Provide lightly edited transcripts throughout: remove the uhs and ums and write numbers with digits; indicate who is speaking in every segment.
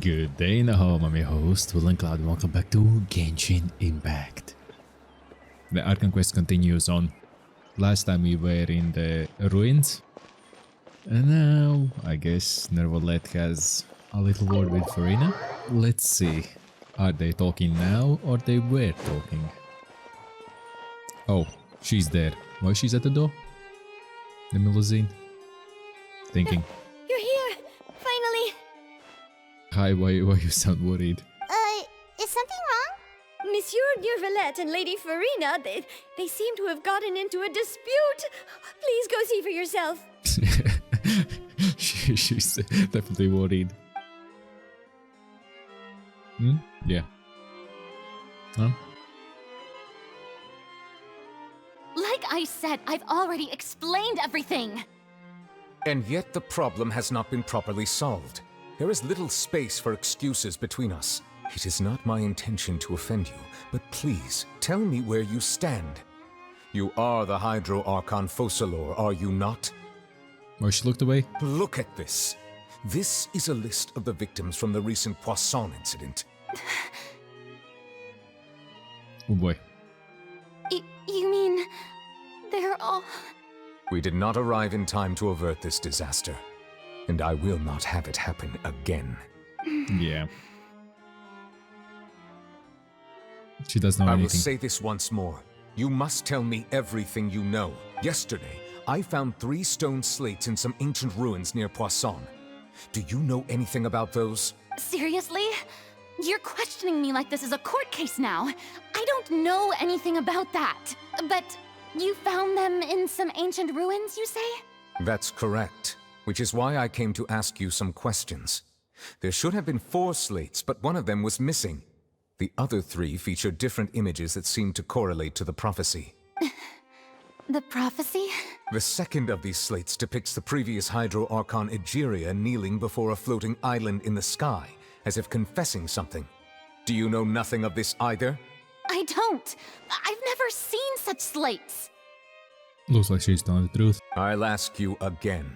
Speaker 1: Good day in the home, I'm your host, VillainCloud, and welcome back to Genshin Impact. The Arkham quest continues on. Last time we were in the ruins, and now I guess Nervolet has a little word with Farina. Let's see, are they talking now or they were talking? Oh, she's there. Why she's at the door? The limousine? Thinking.
Speaker 2: You're here! Finally!
Speaker 1: Hi, why you sound worried?
Speaker 3: Is something wrong?
Speaker 2: Monsieur Nervalet and Lady Farina, they seem to have gotten into a dispute. Please go see for yourself.
Speaker 1: She's definitely worried. Yeah. Huh?
Speaker 4: Like I said, I've already explained everything.
Speaker 5: And yet the problem has not been properly solved. There is little space for excuses between us. It is not my intention to offend you, but please tell me where you stand. You are the Hydro Archon Focalor, are you not?
Speaker 1: Oh, she looked away?
Speaker 5: Look at this. This is a list of the victims from the recent Poisson incident.
Speaker 1: Oh boy.
Speaker 4: You mean they're all...
Speaker 5: We did not arrive in time to avert this disaster, and I will not have it happen again.
Speaker 1: Yeah. She doesn't know
Speaker 5: I will
Speaker 1: anything.
Speaker 5: say this once more. You must tell me everything you know. Yesterday, I found 3 stone slates in some ancient ruins near Poisson. Do you know anything about those?
Speaker 4: Seriously? You're questioning me like this is a court case now. I don't know anything about that. But you found them in some ancient ruins, you say?
Speaker 5: That's correct, which is why I came to ask you some questions. There should have been 4 slates, but one of them was missing. The other 3 feature different images that seem to correlate to the prophecy.
Speaker 4: The prophecy?
Speaker 5: The second of these slates depicts the previous Hydro Archon Egeria kneeling before a floating island in the sky, as if confessing something. Do you know nothing of this either?
Speaker 4: I don't. I've never seen such slates.
Speaker 1: Looks like she's telling the truth.
Speaker 5: I'll ask you again.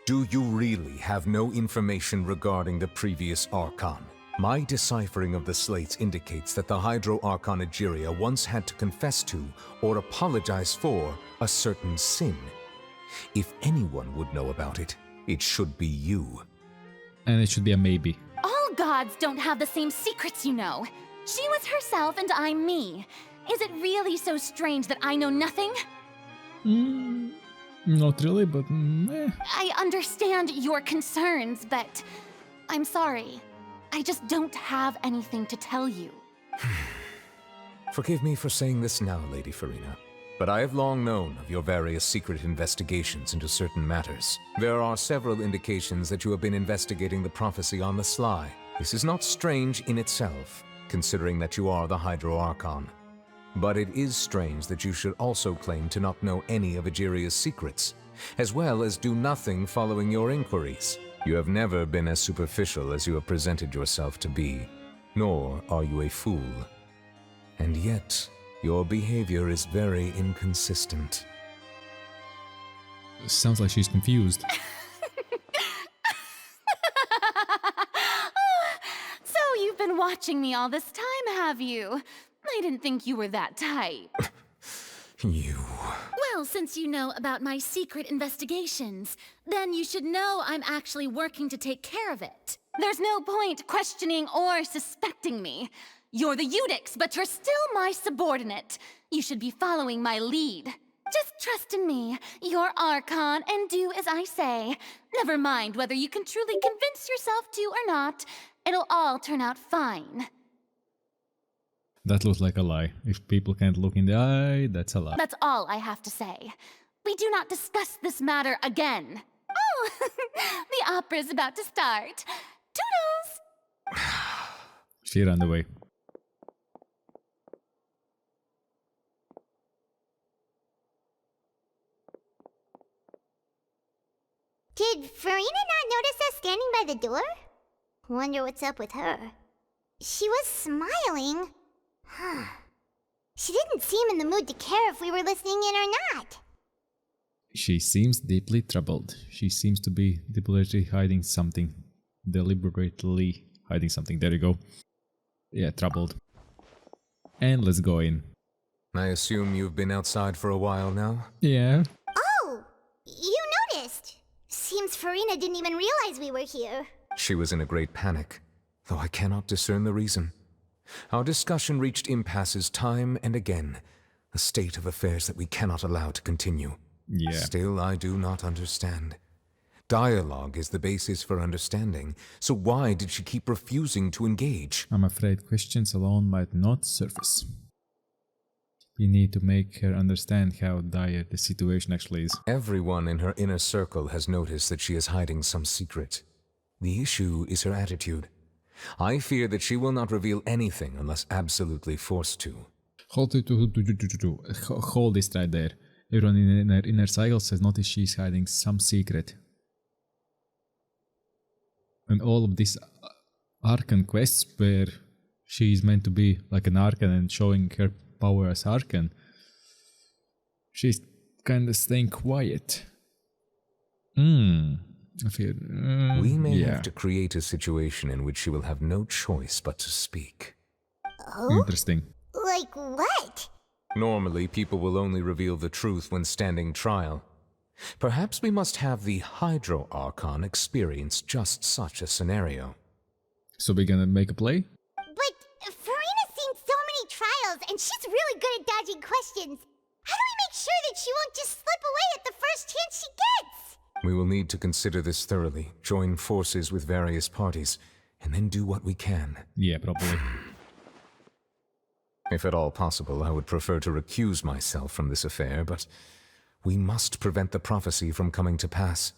Speaker 5: Do you really have no information regarding the previous Archon? My deciphering of the slates indicates that the Hydro Archon Egeria once had to confess to, or apologize for, a certain sin. If anyone would know about it, it should be you.
Speaker 1: And it should be a maybe.
Speaker 4: All gods don't have the same secrets, you know. She was herself and I'm me. Is it really so strange that I know nothing?
Speaker 1: Not really, but
Speaker 4: I understand your concerns, but I'm sorry. I just don't have anything to tell you.
Speaker 5: Forgive me for saying this now, Lady Farina, but I have long known of your various secret investigations into certain matters. There are several indications that you have been investigating the prophecy on the sly. This is not strange in itself, considering that you are the Hydro Archon. But it is strange that you should also claim to not know any of Egeria's secrets, as well as do nothing following your inquiries. You have never been as superficial as you have presented yourself to be, nor are you a fool. And yet, your behavior is very inconsistent.
Speaker 1: sounds like she's confused.
Speaker 4: So you've been watching me all this time, have you? I didn't think you were that type.
Speaker 5: You...
Speaker 4: Well, since you know about my secret investigations, then you should know I'm actually working to take care of it. There's no point questioning or suspecting me. You're the Eudix, but you're still my subordinate. You should be following my lead. Just trust in me. You're Archon, and do as I say. Never mind whether you can truly convince yourself to or not. It'll all turn out fine.
Speaker 1: That looks like a lie. If people can't look in the eye, that's a lie.
Speaker 4: That's all I have to say. We do not discuss this matter again. Oh, the opera's about to start. Toodles!
Speaker 1: She ran away.
Speaker 3: Did Farina not notice us standing by the door? Wonder what's up with her. She was smiling. Huh. She didn't seem in the mood to care if we were listening in or not.
Speaker 1: She seems deeply troubled. She seems to be deliberately hiding something. Deliberately hiding something. There you go. Yeah, troubled. And let's go in.
Speaker 5: I assume you've been outside for a while now?
Speaker 1: Yeah.
Speaker 3: Oh, you noticed. Seems Farina didn't even realize we were here.
Speaker 5: She was in a great panic, though I cannot discern the reason. Our discussion reached impasses time and again, a state of affairs that we cannot allow to continue.
Speaker 1: Yeah.
Speaker 5: Still, I do not understand. Dialogue is the basis for understanding, so why did she keep refusing to engage?
Speaker 1: I'm afraid questions alone might not surface. You need to make her understand how dire the situation actually is.
Speaker 5: Everyone in her inner circle has noticed that she is hiding some secret. The issue is her attitude. I fear that she will not reveal anything unless absolutely forced to.
Speaker 1: Hold this right there. Everyone in her inner cycle has noticed she's hiding some secret. And all of these Archon quests where she's meant to be like an Archon and showing her power as Archon, she's kind of staying quiet. I feel...
Speaker 5: we may
Speaker 1: yeah.
Speaker 5: have to create a situation in which she will have no choice but to speak.
Speaker 3: Oh?
Speaker 1: Interesting.
Speaker 3: Like what?
Speaker 5: Normally, people will only reveal the truth when standing trial. Perhaps we must have the Hydro Archon experience just such a scenario.
Speaker 1: So we're gonna make a play?
Speaker 3: But Farina's seen so many trials, and she's really good at dodging questions. How do we make sure that she won't just slip away at the first chance she gets?
Speaker 5: We will need to consider this thoroughly, join forces with various parties, and then do what we can.
Speaker 1: Yeah, probably.
Speaker 5: If at all possible, I would prefer to recuse myself from this affair, but we must prevent the prophecy from coming to pass.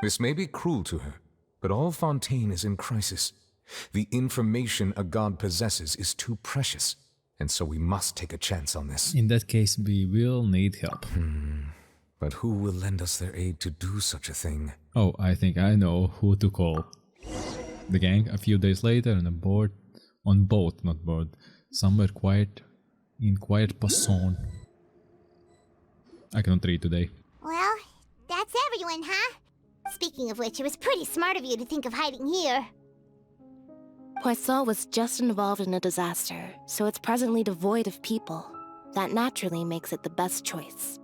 Speaker 5: This may be cruel to her, but all Fontaine is in crisis. The information a god possesses is too precious, and so we must take a chance on this.
Speaker 1: In that case, we will need help.
Speaker 5: But who will lend us their aid to do such a thing?
Speaker 1: Oh, I think I know who to call. The gang, a few days later, on board, somewhere quiet, in quiet Passon. I cannot read today.
Speaker 3: Well, that's everyone, huh? Speaking of which, it was pretty smart of you to think of hiding here.
Speaker 6: Poisson was just involved in a disaster, so it's presently devoid of people. That naturally makes it the best choice.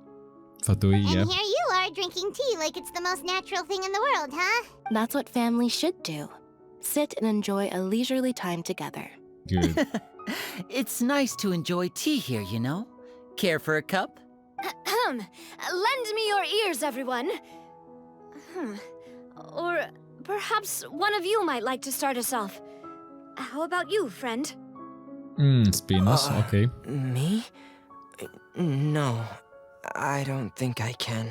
Speaker 1: Fatui,
Speaker 3: And
Speaker 1: yeah.
Speaker 3: here you are drinking tea like it's the most natural thing in the world, huh?
Speaker 6: That's what family should do. Sit and enjoy a leisurely time together.
Speaker 1: Good.
Speaker 7: It's nice to enjoy tea here, you know? Care for a cup?
Speaker 2: Lend me your ears, everyone. Or perhaps one of you might like to start us off. How about you, friend?
Speaker 1: Spinas, okay.
Speaker 8: Me? No, I don't think I can.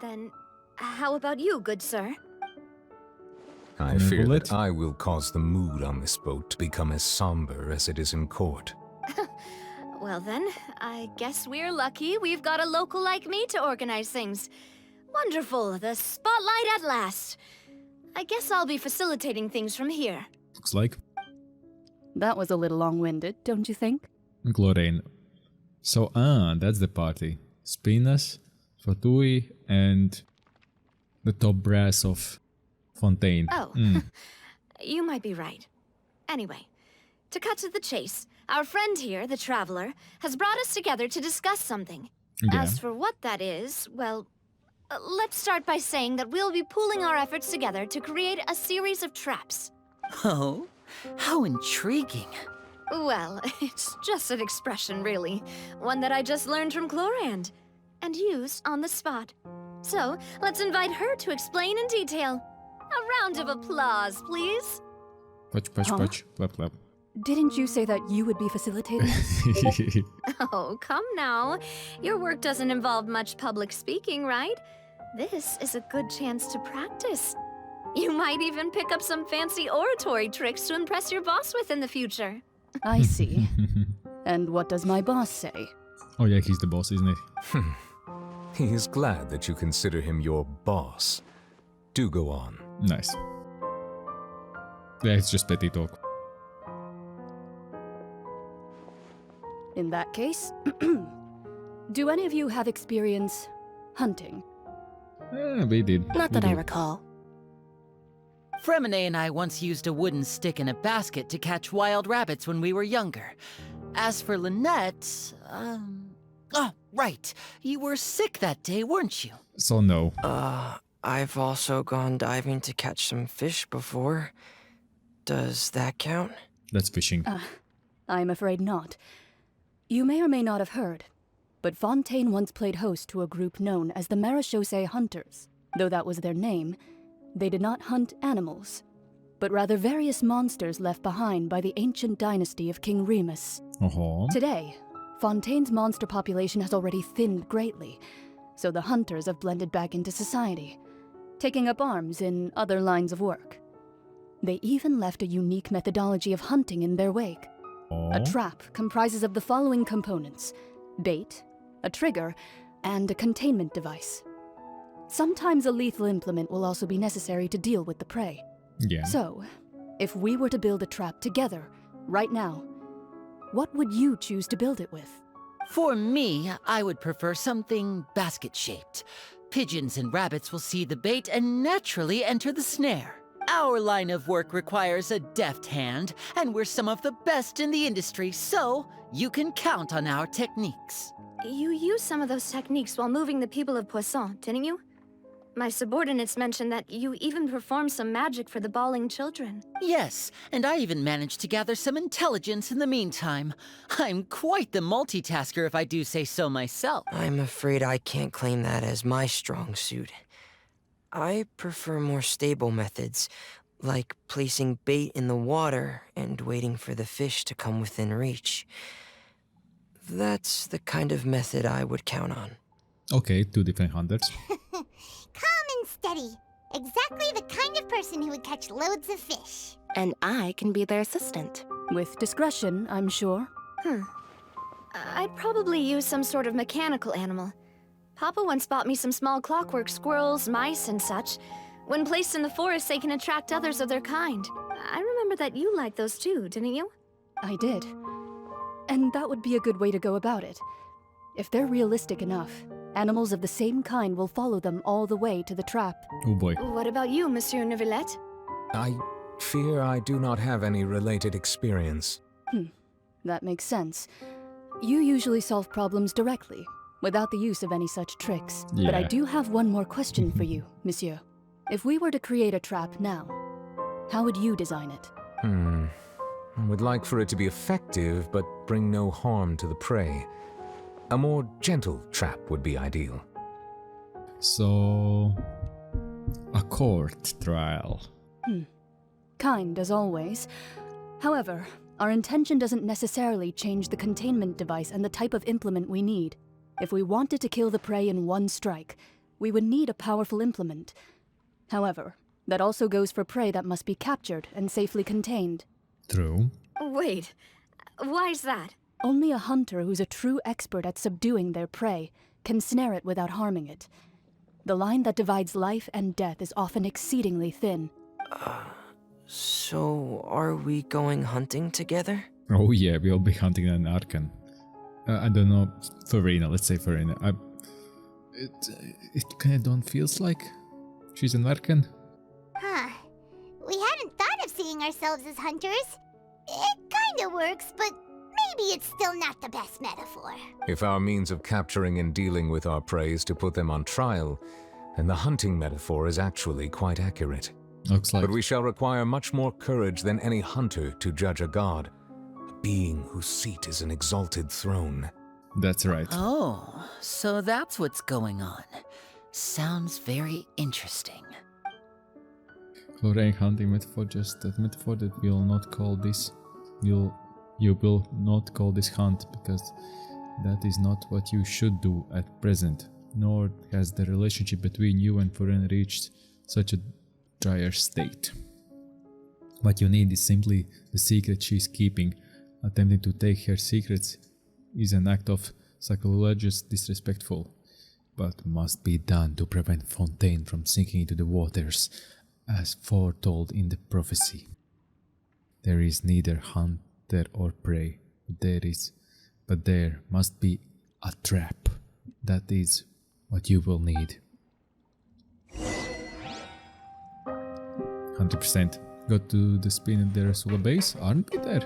Speaker 2: Then, how about you, good sir?
Speaker 5: I fear
Speaker 1: Bullet?
Speaker 5: that I will cause the mood on this boat to become as somber as it is in court.
Speaker 2: Well then, I guess we're lucky we've got a local like me to organize things. Wonderful, the spotlight at last. I guess I'll be facilitating things from here.
Speaker 1: Looks like.
Speaker 9: That was a little long-winded, don't you think?
Speaker 1: Glorraine. So, that's the party. Spinas, Fatui, and the top brass of Fontaine.
Speaker 2: Oh, you might be right. Anyway, to cut to the chase, our friend here, the Traveler, has brought us together to discuss something.
Speaker 1: Yeah.
Speaker 2: As for what that is, well, let's start by saying that we'll be pooling our efforts together to create a series of traps.
Speaker 7: Oh, how intriguing.
Speaker 2: Well, it's just an expression, really. One that I just learned from Chlorand, and used on the spot. So, let's invite her to explain in detail. A round of applause, please.
Speaker 1: Patch, clap, clap.
Speaker 9: Didn't you say that you would be facilitating?
Speaker 2: Oh, come now. Your work doesn't involve much public speaking, right? This is a good chance to practice. You might even pick up some fancy oratory tricks to impress your boss with in the future.
Speaker 9: I see. And what does my boss say?
Speaker 1: Oh yeah, he's the boss, isn't he?
Speaker 5: He is glad that you consider him your boss. Do go on.
Speaker 1: Nice. Yeah, it's just petty talk.
Speaker 9: In that case, do any of you have experience hunting?
Speaker 1: We did.
Speaker 6: Not
Speaker 1: We
Speaker 6: that I
Speaker 1: do.
Speaker 6: recall.
Speaker 7: Fremine and I once used a wooden stick in a basket to catch wild rabbits when we were younger. As for Lynette, oh, right. You were sick that day, weren't you?
Speaker 1: So no.
Speaker 8: I've also gone diving to catch some fish before. Does that count?
Speaker 1: That's fishing.
Speaker 9: I'm afraid not. You may or may not have heard, but Fontaine once played host to a group known as the Marechaussee Hunters. Though that was their name, they did not hunt animals, but rather various monsters left behind by the ancient dynasty of King Remus. Today, Fontaine's monster population has already thinned greatly, so the hunters have blended back into society, taking up arms in other lines of work. They even left a unique methodology of hunting in their wake. A trap comprises of the following components: bait, a trigger, and a containment device. Sometimes a lethal implement will also be necessary to deal with the prey.
Speaker 1: Yeah.
Speaker 9: So, if we were to build a trap together, right now, what would you choose to build it with?
Speaker 7: For me, I would prefer something basket-shaped. Pigeons and rabbits will see the bait and naturally enter the snare. Our line of work requires a deft hand, and we're some of the best in the industry, so you can count on our techniques.
Speaker 2: You used some of those techniques while moving the people of Poisson, didn't you? My subordinates mentioned that you even performed some magic for the bawling children.
Speaker 7: Yes, and I even managed to gather some intelligence in the meantime. I'm quite the multitasker if I do say so myself.
Speaker 8: I'm afraid I can't claim that as my strong suit. I prefer more stable methods, like placing bait in the water and waiting for the fish to come within reach. That's the kind of method I would count on.
Speaker 1: Okay, 2 different hunters.
Speaker 3: Calm and steady. Exactly the kind of person who would catch loads of fish.
Speaker 6: And I can be their assistant.
Speaker 9: With discretion, I'm sure.
Speaker 2: I'd probably use some sort of mechanical animal. Papa once bought me some small clockwork squirrels, mice, and such. When placed in the forest, they can attract others of their kind. I remember that you liked those too, didn't you?
Speaker 9: I did. And that would be a good way to go about it. If they're realistic enough, animals of the same kind will follow them all the way to the trap.
Speaker 1: Oh boy.
Speaker 2: What about you, Monsieur Neuvillette?
Speaker 5: I fear I do not have any related experience.
Speaker 9: That makes sense. You usually solve problems directly, without the use of any such tricks. But I
Speaker 1: Yeah.
Speaker 9: do have one more question for you, Monsieur. If we were to create a trap now, how would you design it?
Speaker 5: I would like for it to be effective, but bring no harm to the prey. A more gentle trap would be ideal.
Speaker 1: So, a court trial.
Speaker 9: Kind, as always. However, our intention doesn't necessarily change the containment device and the type of implement we need. If we wanted to kill the prey in one strike, we would need a powerful implement. However, that also goes for prey that must be captured and safely contained.
Speaker 1: True.
Speaker 2: Wait, why's that?
Speaker 9: Only a hunter who's a true expert at subduing their prey can snare it without harming it. The line that divides life and death is often exceedingly thin.
Speaker 8: So, are we going hunting together?
Speaker 1: Oh yeah, we'll be hunting an Arcan. I don't know, Farina, let's say Farina. It kinda don't feels like she's an Arcan.
Speaker 3: Huh. We hadn't thought of seeing ourselves as hunters. It kinda works, but maybe it's still not the best metaphor.
Speaker 5: If our means of capturing and dealing with our prey is to put them on trial, then the hunting metaphor is actually quite accurate.
Speaker 1: Looks like.
Speaker 5: But we shall require much more courage than any hunter to judge a god, a being whose seat is an exalted throne.
Speaker 1: That's right.
Speaker 7: Oh, so that's what's going on. Sounds very interesting.
Speaker 1: Chlorine hunting metaphor, just that metaphor that we'll not call this. You will not call this hunt because that is not what you should do at present, nor has the relationship between you and Foreign reached such a dire state. What you need is simply the secret she's keeping. Attempting to take her secrets is an act of sacrilegious disrespectful, but must be done to prevent Fontaine from sinking into the waters, as foretold in the prophecy. There is neither hunter or prey, but there must be a trap. That is what you will need. 100%. Go to the Spinner Solar Base. Aren't we there?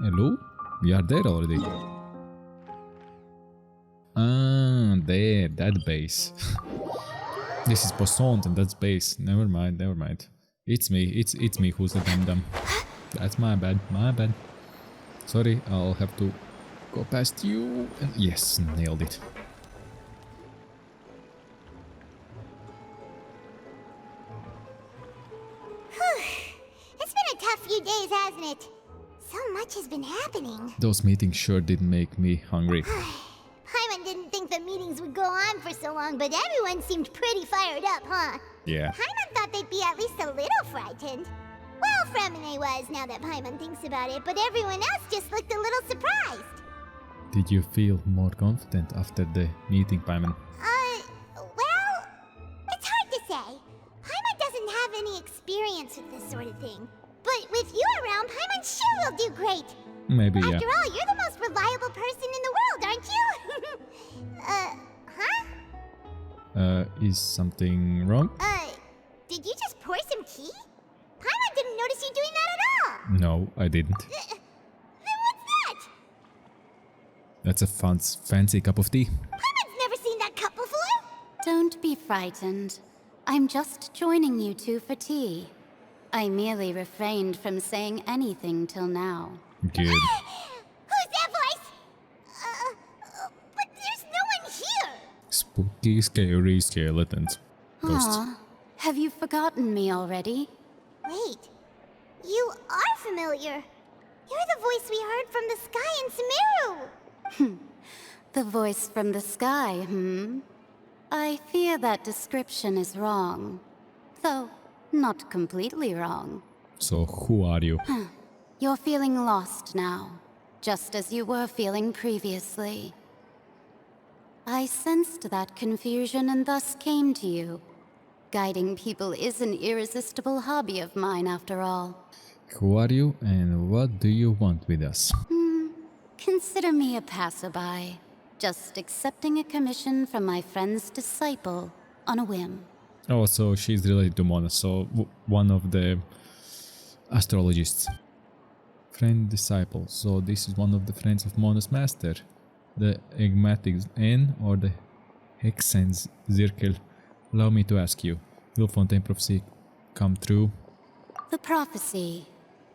Speaker 1: Hello? We are there already. Ah, there. That base. This is Poissant and that's base. Never mind, never mind. It's me. It's me who's the dum-dum. That's my bad. My bad. Sorry, I'll have to go past you. And yes, nailed it.
Speaker 3: It's been a tough few days, hasn't it? So much has been happening.
Speaker 1: Those meetings sure did make me hungry.
Speaker 3: Paimon didn't think the meetings would go on for so long, but everyone seemed pretty fired up, huh?
Speaker 1: Yeah.
Speaker 3: Paimon thought they'd be at least a little frightened. Well, Fremine was, now that Paimon thinks about it, but everyone else just looked a little surprised.
Speaker 1: Did you feel more confident after the meeting, Paimon?
Speaker 3: Well, it's hard to say. Paimon doesn't have any experience with this sort of thing. But with you around, Paimon sure will do great.
Speaker 1: Maybe, yeah.
Speaker 3: After all, you're the most reliable person in the world, aren't you?
Speaker 1: Is something wrong?
Speaker 3: Did you just pour some tea? Paimon didn't notice you doing that at all.
Speaker 1: No, I didn't.
Speaker 3: Then what's that?
Speaker 1: That's a fancy cup of tea.
Speaker 3: Paimon's never seen that cup before.
Speaker 4: Don't be frightened. I'm just joining you two for tea. I merely refrained from saying anything till now.
Speaker 1: Good.
Speaker 3: Who's that voice? But there's no one here.
Speaker 1: Spooky, scary skeletons. Ghosts.
Speaker 4: Aw, have you forgotten me already?
Speaker 3: Wait, you are familiar. You're the voice we heard from the sky in Sumeru.
Speaker 4: The voice from the sky, I fear that description is wrong. Though, not completely wrong.
Speaker 1: So who are you?
Speaker 4: You're feeling lost now, just as you were feeling previously. I sensed that confusion and thus came to you. Guiding people is an irresistible hobby of mine, after all.
Speaker 1: Who are you and what do you want with us?
Speaker 4: Consider me a passerby, just accepting a commission from my friend's disciple on a whim.
Speaker 1: Oh, so she's related to Mona, so one of the astrologists. Friend disciple, so this is one of the friends of Mona's master. The Enigmatic N or the Hexen's Zirkel. Allow me to ask you, will Fontaine prophecy come true?
Speaker 4: The prophecy.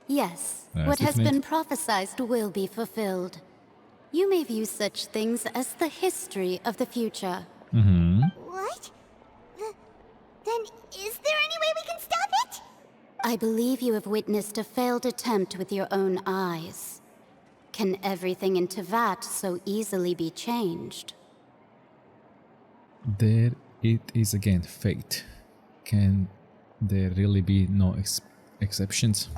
Speaker 4: Yes,
Speaker 1: That's
Speaker 4: what has
Speaker 1: definite.
Speaker 4: been prophesized will be fulfilled. You may view such things as the history of the future.
Speaker 3: What? Then is there any way we can stop it?
Speaker 4: I believe you have witnessed a failed attempt with your own eyes. Can everything in Tevat so easily be changed?
Speaker 1: There it is again, fate. Can there really be no exceptions?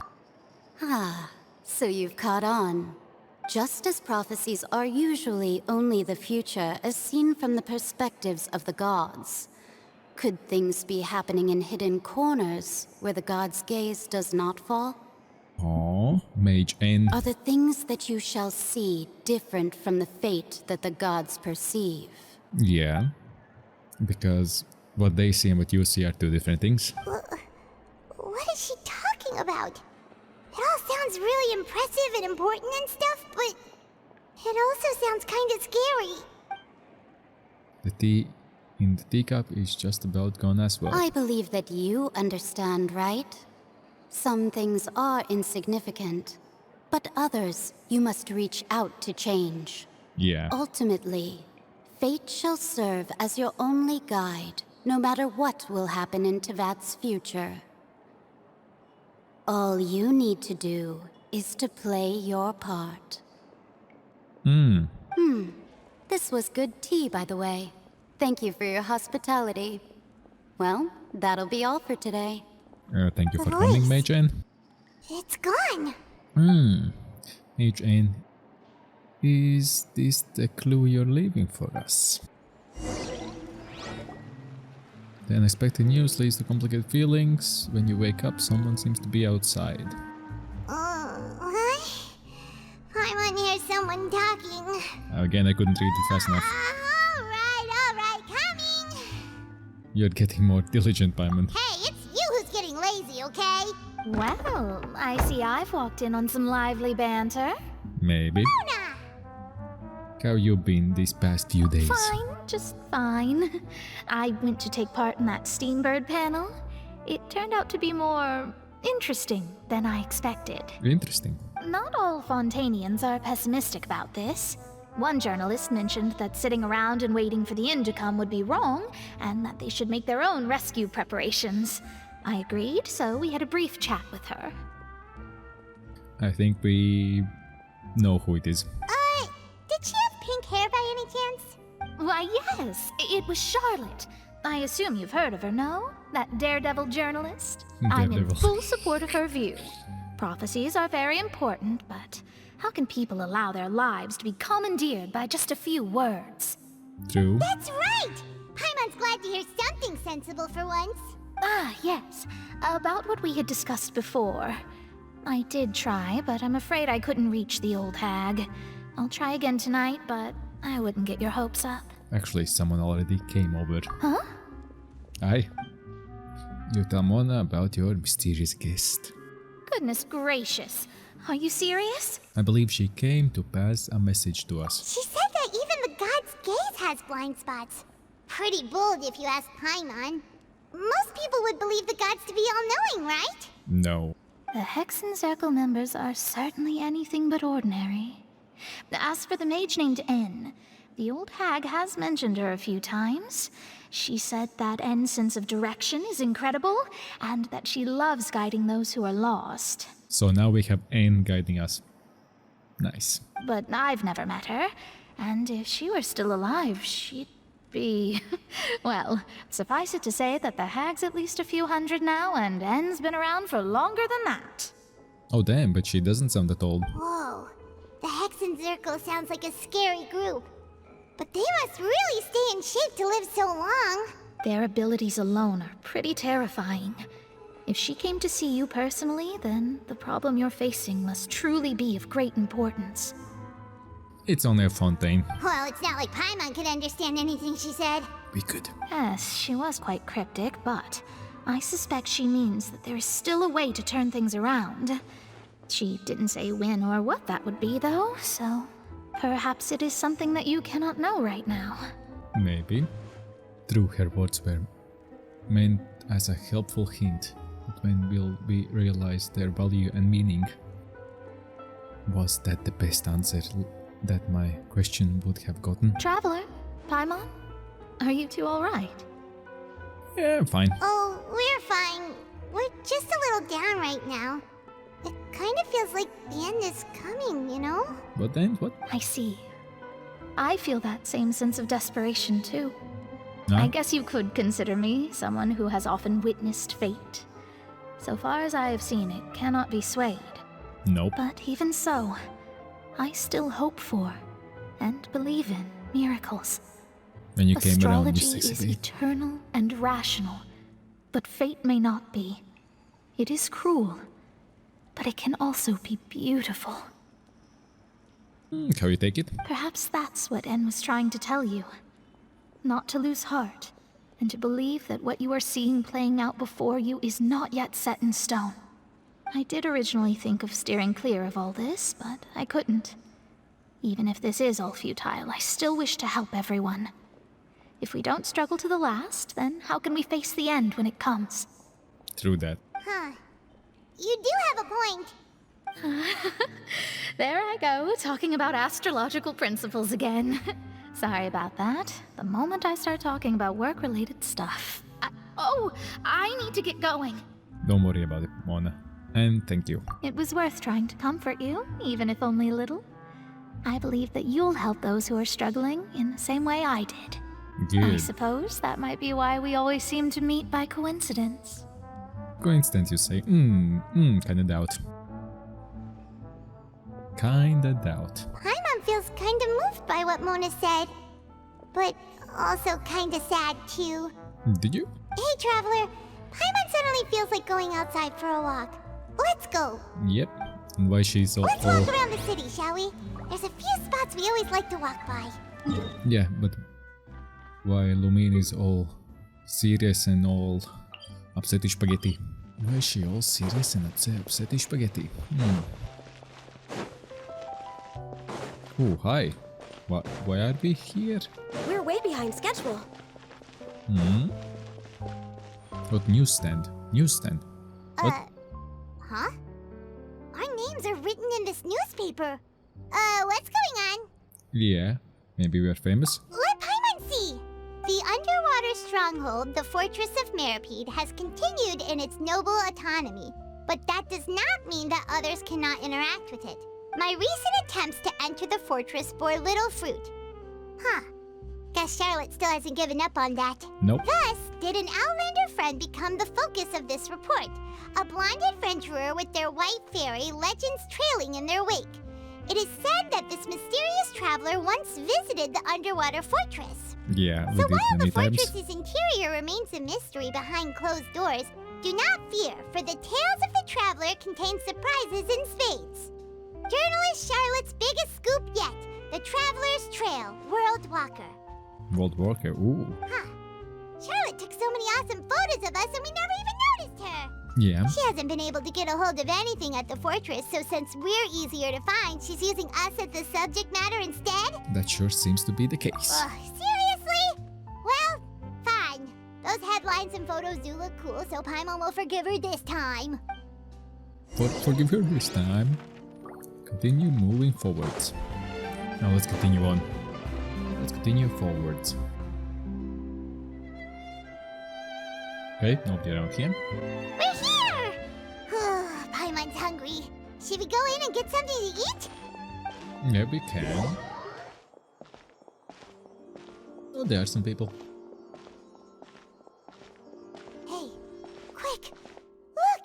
Speaker 4: Ah, so you've caught on. Just as prophecies are usually only the future as seen from the perspectives of the gods, could things be happening in hidden corners where the god's gaze does not fall?
Speaker 1: Oh, Mage N.
Speaker 4: Are the things that you shall see different from the fate that the gods perceive?
Speaker 1: Yeah, because what they see and what you see are two different things.
Speaker 3: What is she talking about? It all sounds really impressive and important and stuff, but it also sounds kind of scary.
Speaker 1: The tea in the teacup is just about gone as well.
Speaker 4: I believe that you understand, right? Some things are insignificant, but others you must reach out to change.
Speaker 1: Yeah.
Speaker 4: Ultimately, fate shall serve as your only guide, no matter what will happen in Tevat's future. All you need to do is to play your part. This was good tea, by the way. Thank you for your hospitality. Well, that'll be all for today.
Speaker 1: Thank you
Speaker 3: The
Speaker 1: for coming,
Speaker 3: voice.
Speaker 1: Mage N.
Speaker 3: It's gone.
Speaker 1: Mage N. Is this the clue you're leaving for us? The unexpected news leads to complicated feelings. When you wake up, someone seems to be outside.
Speaker 3: What? I hear someone talking.
Speaker 1: Again, I couldn't read it fast enough.
Speaker 3: All right, coming.
Speaker 1: You're getting more diligent, Paimon.
Speaker 3: Hey, it's you who's
Speaker 2: Well, I see I've walked in on some lively banter.
Speaker 1: Maybe. How you been these past few days?
Speaker 2: Fine, just fine. I went to take part in that Steambird panel. It turned out to be more interesting than I expected.
Speaker 1: Interesting.
Speaker 2: Not all Fontainians are pessimistic about this. One journalist mentioned that sitting around and waiting for the end to come would be wrong, and that they should make their own rescue preparations. I agreed, so we had a brief chat with her.
Speaker 1: I think we know who it is.
Speaker 3: Did she have pink hair by any chance?
Speaker 2: Why, yes, it was Charlotte. I assume you've heard of her, no? That daredevil journalist? I'm in
Speaker 1: Daredevil.
Speaker 2: full support of her view. Prophecies are very important, but how can people allow their lives to be commandeered by just a few words?
Speaker 1: True.
Speaker 3: That's right! Paimon's glad to hear something sensible for once.
Speaker 2: Ah, yes. About what we had discussed before. I did try, but I'm afraid I couldn't reach the old hag. I'll try again tonight, but I wouldn't get your hopes up.
Speaker 1: Actually, someone already came over.
Speaker 2: Huh?
Speaker 1: Hi. You tell Mona about your mysterious guest.
Speaker 2: Goodness gracious. Are you serious?
Speaker 1: I believe she came to pass a message to us.
Speaker 3: She said that even the god's gaze has blind spots. Pretty bold if you ask Paimon. Most people would believe the gods to be all-knowing, right?
Speaker 1: No.
Speaker 2: The Hexen Circle members are certainly anything but ordinary. As for the mage named N, the old hag has mentioned her a few times. She said that N's sense of direction is incredible, and that she loves guiding those who are lost.
Speaker 1: So now we have Anne guiding us. Nice.
Speaker 2: But I've never met her, and if she were still alive, she'd be... Well, suffice it to say that the hag's at least a few hundred now, and N's been around for longer than that.
Speaker 1: Oh damn, but she doesn't sound that old.
Speaker 3: Whoa. The Hexen Circle sounds like a scary group. But they must really stay in shape to live so long.
Speaker 2: Their abilities alone are pretty terrifying. If she came to see you personally, then the problem you're facing must truly be of great importance.
Speaker 1: It's only a Fontaine.
Speaker 3: Well, it's not like Paimon could understand anything she said.
Speaker 1: We could.
Speaker 2: Yes, she was quite cryptic, but I suspect she means that there is still a way to turn things around. She didn't say when or what that would be, though, so perhaps it is something that you cannot know right now.
Speaker 1: Maybe. True, her words were meant as a helpful hint, but when will we realize their value and meaning? Was that the best answer that my question would have gotten?
Speaker 2: Traveler, Paimon, are you two alright?
Speaker 1: Yeah, I'm fine.
Speaker 3: Oh, we're fine. We're just a little down right now. It kind of feels like the end is coming, you know?
Speaker 1: But then what?
Speaker 2: I see. I feel that same sense of desperation, too.
Speaker 1: Huh?
Speaker 2: I guess you could consider me someone who has often witnessed fate. So far as I have seen, it cannot be swayed.
Speaker 1: Nope.
Speaker 2: But even so, I still hope for and believe in miracles.
Speaker 1: When you came around, you
Speaker 2: Astrology is
Speaker 1: succeeded.
Speaker 2: eternal and rational, but fate may not be. It is cruel, but it can also be beautiful.
Speaker 1: How you take it?
Speaker 2: Perhaps that's what En was trying to tell you. Not to lose heart, and to believe that what you are seeing playing out before you is not yet set in stone. I did originally think of steering clear of all this, but I couldn't. Even if this is all futile, I still wish to help everyone. If we don't struggle to the last, then how can we face the end when it comes?
Speaker 1: True that.
Speaker 3: Huh. You do have a point.
Speaker 2: There I go, talking about astrological principles again. Sorry about that. The moment I start talking about work-related stuff. I need to get going.
Speaker 1: Don't worry about it, Mona. And thank you.
Speaker 2: It was worth trying to comfort you, even if only a little. I believe that you'll help those who are struggling in the same way I did. I
Speaker 1: Good.
Speaker 2: suppose that might be why we always seem to meet by coincidence.
Speaker 1: Coincidence, you say? Kinda doubt. Kinda doubt.
Speaker 3: Paimon feels kind of moved by what Mona said. But also kind of sad, too.
Speaker 1: Did you?
Speaker 3: Hey, Traveler. Paimon suddenly feels like going outside for a walk. Let's go.
Speaker 1: Yep. And why she's all...
Speaker 3: Let's walk around the city, shall we? There's a few spots we always like to walk by.
Speaker 1: Yeah, but why Lumine is all serious and all upsetty spaghetti? Why is she all serious and upset spaghetti? Oh, hi. Why are we here?
Speaker 10: We're way behind schedule.
Speaker 1: What newsstand? Newsstand? What?
Speaker 3: Huh? Our names are written in this newspaper. What's going on?
Speaker 1: Yeah, maybe we're famous?
Speaker 3: Let Paimon see! The underwater stronghold, the Fortress of Meripede, has continued in its noble autonomy. But that does not mean that others cannot interact with it. My recent attempts to enter the fortress bore little fruit. Huh. Guess Charlotte still hasn't given up on that.
Speaker 1: Nope.
Speaker 3: Thus, did an Outlander friend become the focus of this report. A blonde adventurer with their white fairy, legends trailing in their wake. It is said that this mysterious traveler once visited the underwater fortress.
Speaker 1: Yeah, we
Speaker 3: So
Speaker 1: did
Speaker 3: while
Speaker 1: many
Speaker 3: the
Speaker 1: times.
Speaker 3: fortress's interior remains a mystery behind closed doors, do not fear, for the tales of the traveler contain surprises in spades. Journalist Charlotte's biggest scoop yet, the Traveler's Trail, World Walker.
Speaker 1: World Walker, ooh.
Speaker 3: Huh. Charlotte took so many awesome photos of us and we never even noticed her.
Speaker 1: Yeah.
Speaker 3: She hasn't been able to get a hold of anything at the fortress, so since we're easier to find, she's using us as the subject matter instead?
Speaker 1: That sure seems to be the case.
Speaker 3: Ugh, seriously? Well, fine. Those headlines and photos do look cool, so Paimon will forgive her this time.
Speaker 1: Forgive her this time. Continue moving forwards. Now let's continue on. Let's continue forwards. Okay, nobody around here.
Speaker 3: We're here! Paimon's hungry. Should we go in and get something to eat?
Speaker 1: Yeah, we can. Oh, there are some people.
Speaker 3: Hey, quick! Look!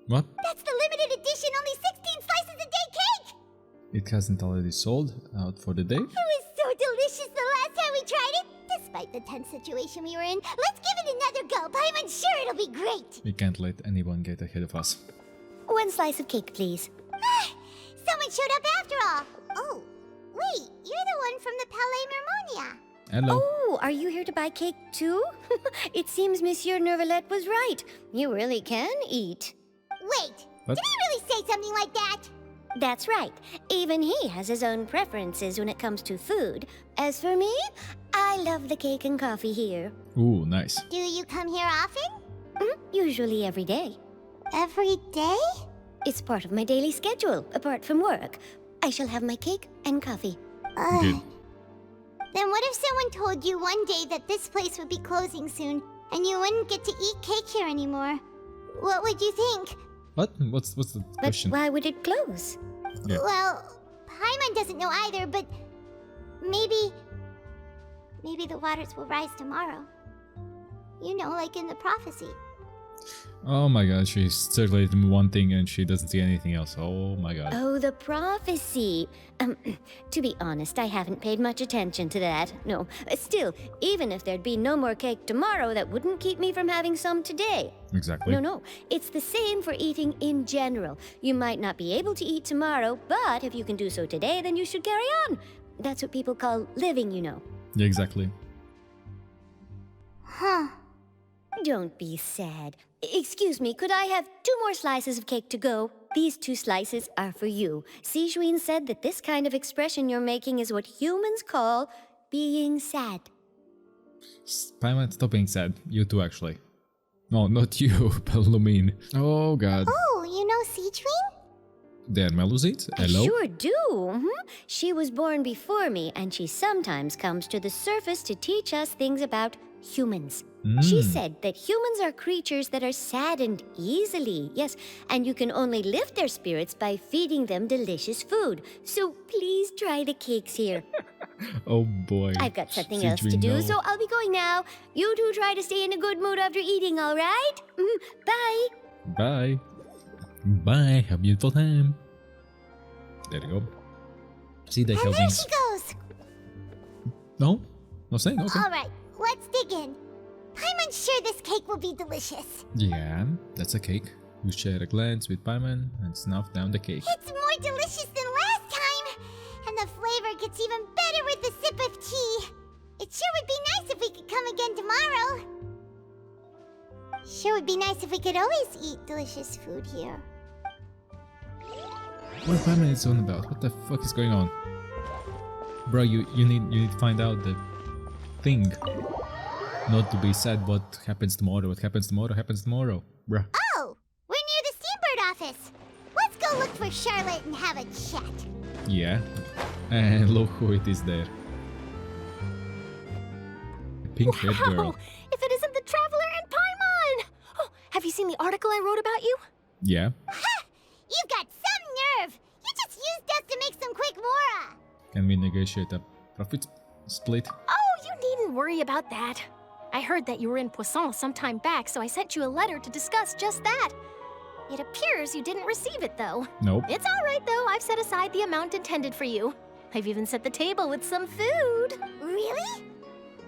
Speaker 1: What?
Speaker 3: That's the limited edition, only 16 slices a day cake!
Speaker 1: It hasn't already sold out for the day?
Speaker 3: It was so delicious the last time we tried it! Despite the tense situation we were in, let's give it another go. Paimon's sure it'll be great!
Speaker 1: We can't let anyone get ahead of us.
Speaker 10: One slice of cake, please.
Speaker 3: Someone showed up after all! Oh, wait, you're the one from the Palais Mermonia.
Speaker 1: Hello.
Speaker 10: Oh, are you here to buy cake too? It seems Monsieur Nervalette was right. You really can eat.
Speaker 3: Wait,
Speaker 1: What?
Speaker 3: did he really say something like that?
Speaker 10: That's right. Even he has his own preferences when it comes to food. As for me, I love the cake and coffee here.
Speaker 1: Ooh, nice.
Speaker 3: Do you come here often?
Speaker 10: Usually every day.
Speaker 3: Every day?
Speaker 10: It's part of my daily schedule, apart from work. I shall have my cake and coffee.
Speaker 1: Good.
Speaker 3: Then what if someone told you one day that this place would be closing soon, and you wouldn't get to eat cake here anymore? What would you think?
Speaker 1: What? What's the
Speaker 10: But
Speaker 1: question?
Speaker 10: why would it close?
Speaker 1: Yeah.
Speaker 3: Well, Paimon doesn't know either, but maybe the waters will rise tomorrow. You know, like in the prophecy.
Speaker 1: Oh my god, she's circulating one thing and she doesn't see anything else. Oh my god.
Speaker 10: Oh, the prophecy. To be honest, I haven't paid much attention to that. No, still, even if there'd be no more cake tomorrow, that wouldn't keep me from having some today.
Speaker 1: Exactly.
Speaker 10: No, it's the same for eating in general. You might not be able to eat tomorrow, but if you can do so today, then you should carry on. That's what people call living, you know.
Speaker 1: Yeah, exactly.
Speaker 3: Huh.
Speaker 10: Don't be sad. Excuse me, could I have 2 more slices of cake to go? These 2 slices are for you. Sijuin said that this kind of expression you're making is what humans call being sad.
Speaker 1: Paimon, stop being sad. You too, actually. No, not you, Palomine. Oh god.
Speaker 3: Oh, you know Sijuin?
Speaker 1: There, Melusite.
Speaker 10: I
Speaker 1: Hello.
Speaker 10: sure do. She was born before me, and she sometimes comes to the surface to teach us things about humans. She said that humans are creatures that are saddened easily, yes, and you can only lift their spirits by feeding them delicious food. So please try the cakes here.
Speaker 1: Oh boy.
Speaker 10: I've got something else to do, so I'll be going now. You two try to stay in a good mood after eating, all right? Bye.
Speaker 1: Bye. Bye. Have a beautiful time. There you go. See that,
Speaker 3: And there
Speaker 1: Kelvins?
Speaker 3: she goes!
Speaker 1: No? No saying? Okay.
Speaker 3: Alright, let's dig in. Paimon's sure this cake will be delicious.
Speaker 1: Yeah, that's a cake. You share a glance with Paimon and snuff down the cake.
Speaker 3: It's more delicious than last time! And the flavor gets even better with a sip of tea. It sure would be nice if we could come again tomorrow. Sure would be nice if we could always eat delicious food here.
Speaker 1: What Paimon is on about? What the fuck is going on? Bro, you need to find out the thing. Not to be sad what happens tomorrow. What happens tomorrow happens tomorrow. Bruh.
Speaker 3: Oh! We're near the Steambird office! Let's go look for Charlotte and have a chat.
Speaker 1: Yeah. And look who it is there. A pink-haired girl.
Speaker 4: If it isn't the Traveler and Paimon! Oh, have you seen the article I wrote about you?
Speaker 1: Yeah.
Speaker 3: Ha! You've got some nerve! You just used us to make some quick mora!
Speaker 1: Can we negotiate a profit split?
Speaker 4: Oh, you needn't worry about that. I heard that you were in Poisson some time back, so I sent you a letter to discuss just that. It appears you didn't receive it, though.
Speaker 1: Nope.
Speaker 4: It's all right, though. I've set aside the amount intended for you. I've even set the table with some food.
Speaker 3: Really?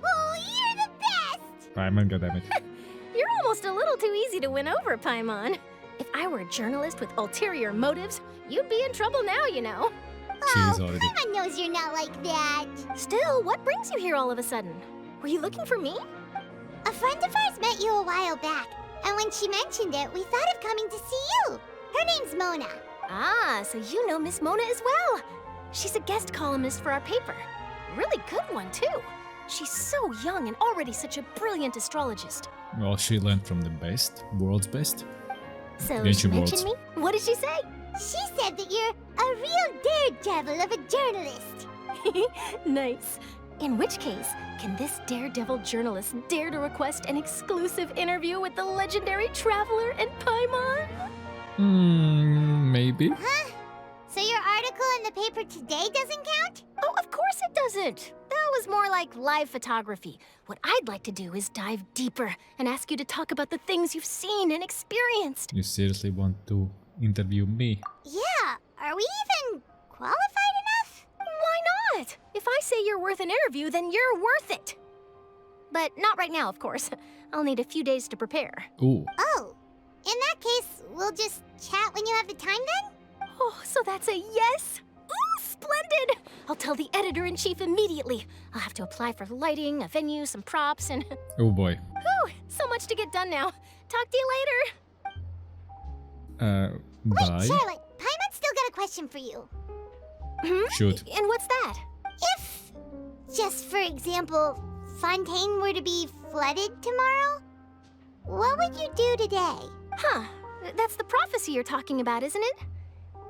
Speaker 3: Oh, you're the best!
Speaker 1: Paimon, goddammit.
Speaker 4: You're almost a little too easy to win over, Paimon. If I were a journalist with ulterior motives, you'd be in trouble now, you know.
Speaker 1: She's already.
Speaker 3: Paimon knows you're not like that.
Speaker 4: Still, what brings you here all of a sudden? Were you looking for me?
Speaker 3: A friend of ours met you a while back, and when she mentioned it, we thought of coming to see you. Her name's Mona.
Speaker 4: Ah, so you know Miss Mona as well. She's a guest columnist for our paper. Really good one, too. She's so young and already such a brilliant astrologist.
Speaker 1: Well, she learned from the best, world's best.
Speaker 4: So
Speaker 1: Genshin
Speaker 4: she
Speaker 1: worlds.
Speaker 4: mentioned me? What did she say?
Speaker 3: She said that you're a real daredevil of a journalist.
Speaker 4: Nice. In which case, can this daredevil journalist dare to request an exclusive interview with the legendary Traveler and Paimon?
Speaker 1: Maybe.
Speaker 3: Huh? So your article in the paper today doesn't count?
Speaker 4: Oh, of course it doesn't. That was more like live photography. What I'd like to do is dive deeper and ask you to talk about the things you've seen and experienced.
Speaker 1: You seriously want to interview me?
Speaker 3: Yeah, are we even qualified enough?
Speaker 4: Why not? If I say you're worth an interview, then you're worth it. But not right now, of course. I'll need a few days to prepare.
Speaker 1: Ooh.
Speaker 3: Oh, in that case, we'll just chat when you have the time then?
Speaker 4: Oh, so that's a yes? Ooh, splendid! I'll tell the editor-in-chief immediately. I'll have to apply for lighting, a venue, some props, and...
Speaker 1: Oh boy.
Speaker 4: Whew, so much to get done now. Talk to you later.
Speaker 3: Wait,
Speaker 1: Bye.
Speaker 3: Charlotte, Paimon's still got a question for you.
Speaker 1: Shoot.
Speaker 4: And what's that?
Speaker 3: If, just for example, Fontaine were to be flooded tomorrow, what would you do today?
Speaker 4: Huh. That's the prophecy you're talking about, isn't it?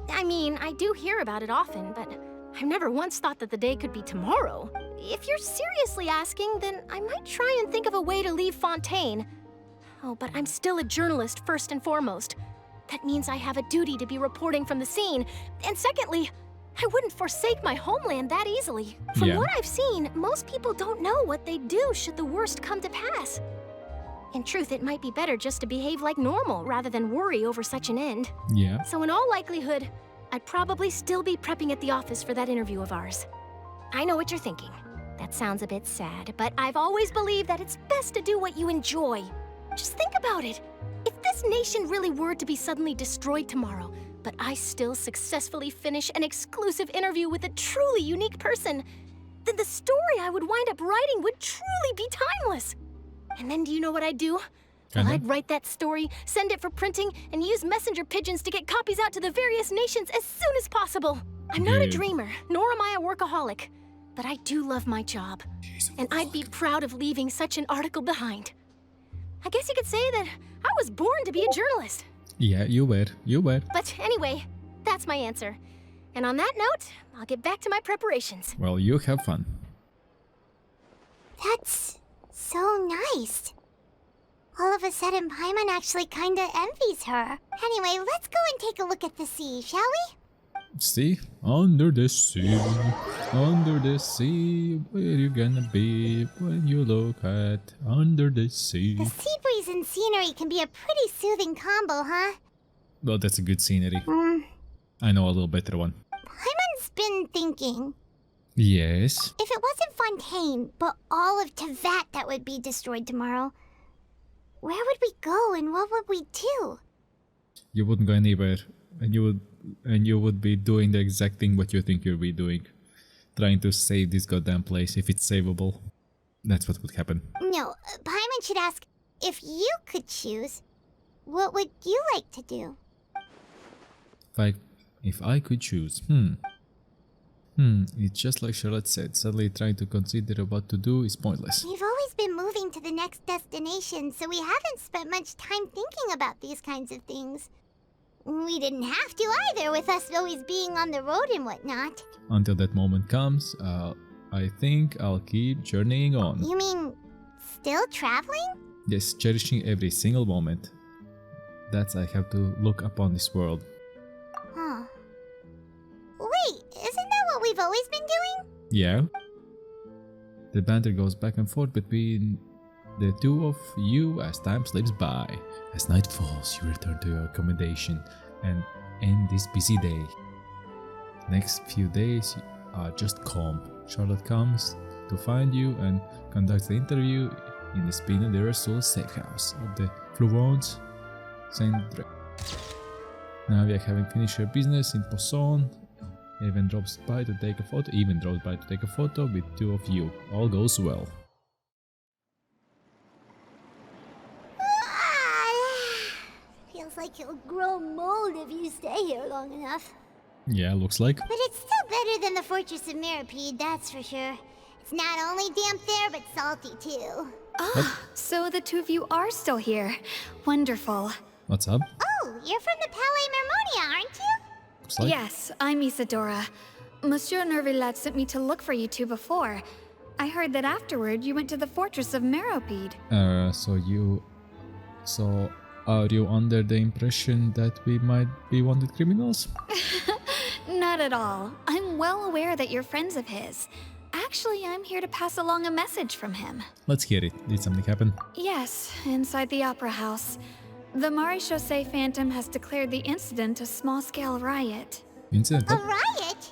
Speaker 4: I mean, I do hear about it often, but I've never once thought that the day could be tomorrow. If you're seriously asking, then I might try and think of a way to leave Fontaine. Oh, but I'm still a journalist first and foremost. That means I have a duty to be reporting from the scene. And secondly, I wouldn't forsake my homeland that easily. From
Speaker 1: Yeah.
Speaker 4: what I've seen, most people don't know what they'd do should the worst come to pass. In truth, it might be better just to behave like normal rather than worry over such an end.
Speaker 1: Yeah.
Speaker 4: So in all likelihood, I'd probably still be prepping at the office for that interview of ours. I know what you're thinking. That sounds a bit sad, but I've always believed that it's best to do what you enjoy. Just think about it. If this nation really were to be suddenly destroyed tomorrow, but I still successfully finish an exclusive interview with a truly unique person, then the story I would wind up writing would truly be timeless. And then do you know what I'd do? Well, I'd write that story, send it for printing, and use messenger pigeons to get copies out to the various nations as soon as possible. I'm not a
Speaker 1: Dude.
Speaker 4: dreamer, nor am I a workaholic, but I do love my job. And I'd be proud of leaving such an article behind. I guess you could say that I was born to be a journalist.
Speaker 1: Yeah, you were. You were.
Speaker 4: But anyway, that's my answer. And on that note, I'll get back to my preparations.
Speaker 1: Well, you have fun.
Speaker 3: That's so nice. All of a sudden, Paimon actually kinda envies her. Anyway, let's go and take a look at the sea, shall we?
Speaker 1: See? Under the sea. Under the sea. Where you gonna be when you look at under the sea?
Speaker 3: The sea breeze and scenery can be a pretty soothing combo, huh?
Speaker 1: Well, that's a good scenery.
Speaker 3: Hmm.
Speaker 1: I know a little better one.
Speaker 3: Paimon's been thinking,
Speaker 1: Yes.
Speaker 3: if it wasn't Fontaine, but all of Tevat that would be destroyed tomorrow, where would we go and what would we do?
Speaker 1: You wouldn't go anywhere, and you would be doing the exact thing what you think you'll be doing, trying to save this goddamn place if it's savable. That's what would happen.
Speaker 3: No, Paimon should ask, if you could choose, what would you like to do?
Speaker 1: If I could choose, it's just like Charlotte said, suddenly trying to consider what to do is pointless.
Speaker 3: We've always been moving to the next destination, so we haven't spent much time thinking about these kinds of things. We didn't have to either, with us always being on the road and whatnot.
Speaker 1: Until that moment comes, I think I'll keep journeying on.
Speaker 3: You mean, still traveling?
Speaker 1: Yes, cherishing every single moment. That's I have to look upon this world.
Speaker 3: Huh. Wait, isn't that what we've always been doing?
Speaker 1: Yeah. The banter goes back and forth between the two of you as time slips by. As night falls, you return to your accommodation and end this busy day. Next few days are just calm. Charlotte comes to find you and conducts the interview in the Spina de Rasul safe house of the Florence Saint-Dre. Navia, having finished her business in Poisson, even drops by to take a photo with two of you. All goes well.
Speaker 3: Feels like you'll grow mold if you stay here long enough.
Speaker 1: Yeah, looks like.
Speaker 3: But it's still better than the Fortress of Mirapede, that's for sure. It's not only damp there, but salty too.
Speaker 2: Ah, so the two of you are still here. Wonderful.
Speaker 1: What's up?
Speaker 3: Oh, you're from the Palais Mermonia, aren't you?
Speaker 1: Looks like.
Speaker 2: Yes, I'm Isadora. Monsieur Nervillat sent me to look for you two before. I heard that afterward you went to the Fortress of Mirapede.
Speaker 1: So are you under the impression that we might be wanted criminals?
Speaker 2: Not at all. I'm well aware that you're friends of his. Actually, I'm here to pass along a message from him.
Speaker 1: Let's hear it. Did something happen?
Speaker 2: Yes, inside the Opera House. The Maréchaussée Phantom has declared the incident a small-scale riot.
Speaker 1: Incident?
Speaker 3: A riot?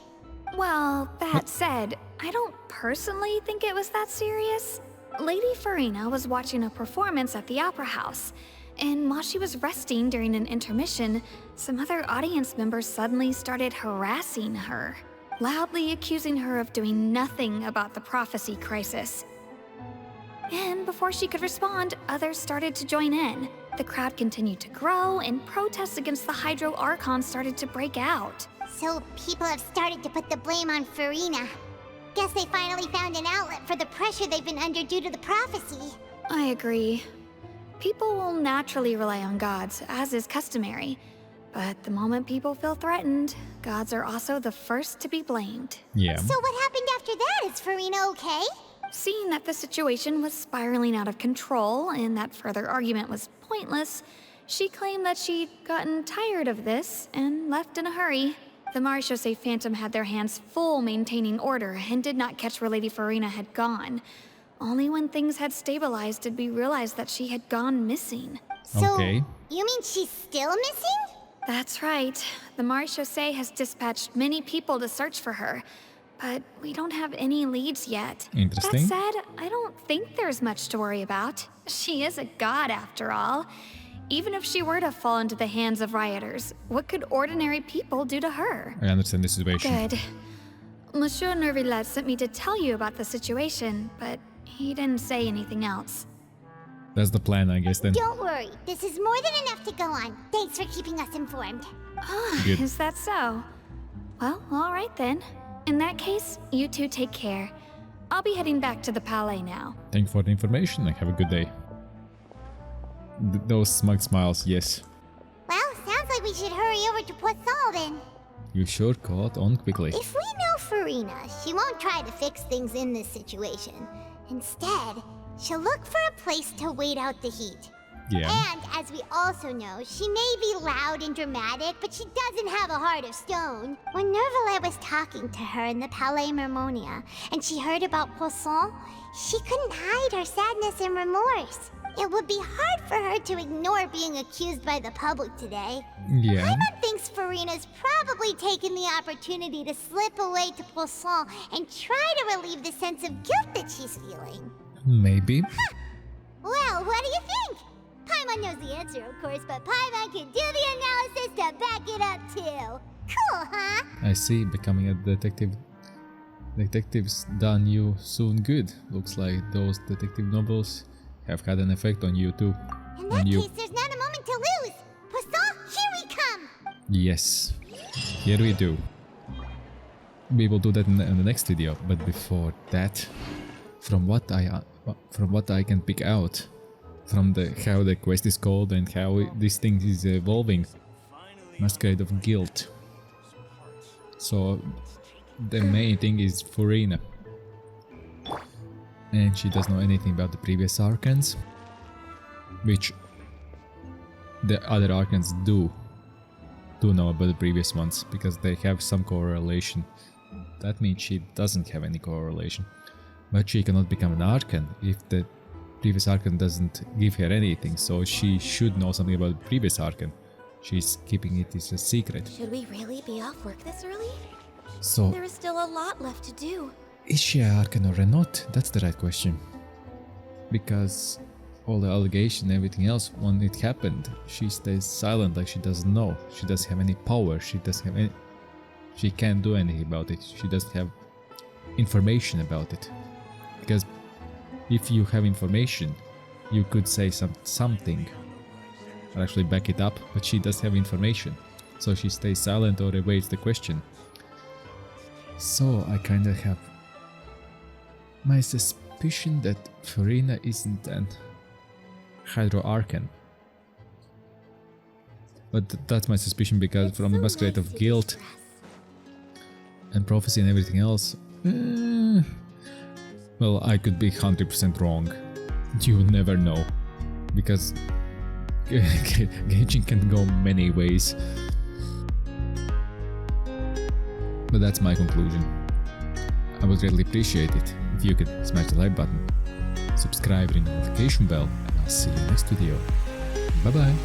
Speaker 2: Well, that said, I don't personally think it was that serious. Lady Farina was watching a performance at the Opera House, and while she was resting during an intermission, some other audience members suddenly started harassing her, loudly accusing her of doing nothing about the prophecy crisis. And before she could respond, others started to join in. The crowd continued to grow, and protests against the Hydro Archon started to break out.
Speaker 3: So people have started to put the blame on Farina. Guess they finally found an outlet for the pressure they've been under due to the prophecy.
Speaker 2: I agree. People will naturally rely on gods, as is customary. But the moment people feel threatened, gods are also the first to be blamed.
Speaker 1: Yeah.
Speaker 3: So what happened after that? Is Farina okay?
Speaker 2: Seeing that the situation was spiraling out of control and that further argument was pointless, she claimed that she'd gotten tired of this and left in a hurry. The Maréchaussée Phantom had their hands full maintaining order and did not catch where Lady Farina had gone. Only when things had stabilized did we realize that she had gone missing.
Speaker 3: So,
Speaker 1: Okay.
Speaker 3: you mean she's still missing?
Speaker 2: That's right. The Maréchaussée has dispatched many people to search for her, but we don't have any leads yet.
Speaker 1: Interesting.
Speaker 2: That said, I don't think there's much to worry about. She is a god after all. Even if she were to fall into the hands of rioters, what could ordinary people do to her?
Speaker 1: I understand the situation.
Speaker 2: Good. Monsieur Nervillat sent me to tell you about the situation, but he didn't say anything else.
Speaker 1: That's the plan, I guess, then.
Speaker 3: Don't worry, this is more than enough to go on. Thanks for keeping us informed.
Speaker 2: Ah,
Speaker 1: Good.
Speaker 2: is that so? Well, all right then. In that case, you two take care. I'll be heading back to the Palais now.
Speaker 1: Thank you for the information and have a good day. Those smug smiles, yes.
Speaker 3: Well, sounds like we should hurry over to Poisson then.
Speaker 1: You sure caught on quickly.
Speaker 3: If we know Farina, she won't try to fix things in this situation. Instead, she'll look for a place to wait out the heat.
Speaker 1: Yeah.
Speaker 3: And as we also know, she may be loud and dramatic, but she doesn't have a heart of stone. When Nervillet was talking to her in the Palais Mermonia, and she heard about Poisson, she couldn't hide her sadness and remorse. It would be hard for her to ignore being accused by the public today.
Speaker 1: Yeah.
Speaker 3: Paimon thinks Farina's probably taken the opportunity to slip away to Poisson and try to relieve the sense of guilt that she's feeling.
Speaker 1: Maybe.
Speaker 3: Well, what do you think? Paimon knows the answer, of course, but Paimon can do the analysis to back it up too. Cool, huh?
Speaker 1: I see. Becoming a detective. Detectives done you soon good. Looks like those detective novels have had an effect on you too.
Speaker 3: In that case, there's not a moment to lose! Poisson, here we come!
Speaker 1: Yes, here we do. We will do that in the next video, but before that, from what I can pick out, from how the quest is called and how this thing is evolving, Masquerade of Guilt. So the main thing is Furina, and she doesn't know anything about the previous Archons, which the other Archons do know about the previous ones, because they have some correlation. That means she doesn't have any correlation. But she cannot become an Archon if the previous Archon doesn't give her anything, so she should know something about the previous Archon. She's keeping it as a secret.
Speaker 10: Should we really be off work this early?
Speaker 1: So,
Speaker 10: There is still a lot left to do.
Speaker 1: is she an Archon or not? That's the right question. Because all the allegation and everything else, when it happened, she stays silent like she doesn't know. She doesn't have any power, she can't do anything about it. She doesn't have information about it. Because if you have information, you could say something or actually back it up, but she does have information. So she stays silent or evades the question. So I kinda have my suspicion that Furina isn't an Hydro Archon. But that's my suspicion because from the Masquerade of Guilt and Prophecy and everything else, well, I could be 100% wrong. You will never know, because Genshin can go many ways. But that's my conclusion. I would greatly appreciate it if you could smash the like button, subscribe, ring the notification bell, and I'll see you next video. Bye bye!